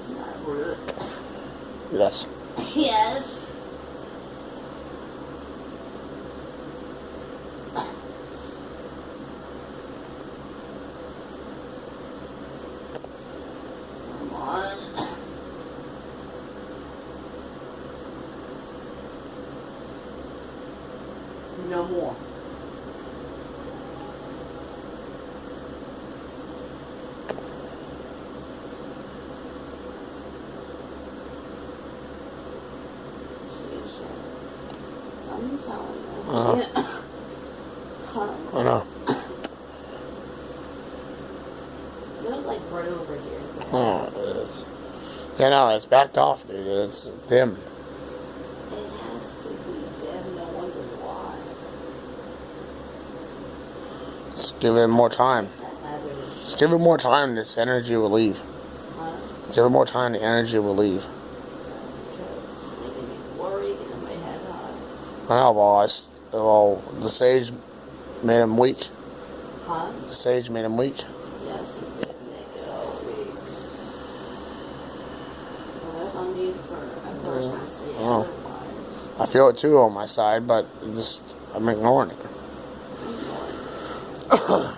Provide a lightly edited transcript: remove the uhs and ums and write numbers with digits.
That's not rude. Yes. Yes. Come on. No more. I'm telling you. Yeah. I know. They're like right over here. Oh, it is. Yeah, no, it's backed off, dude. It's dim. It has to be dim. No wonder why. Just give it more time. That habit is Just give it more time, this energy will leave. Give it more time, the energy will leave. because making me worry, getting my head high. I know, well, the sage made him weak. Huh? The sage made him weak. Yes, it did make it all weak. Well, there's no need for a person to say Oh. otherwise. I feel it too on my side, but I'm ignoring it. Ignore it.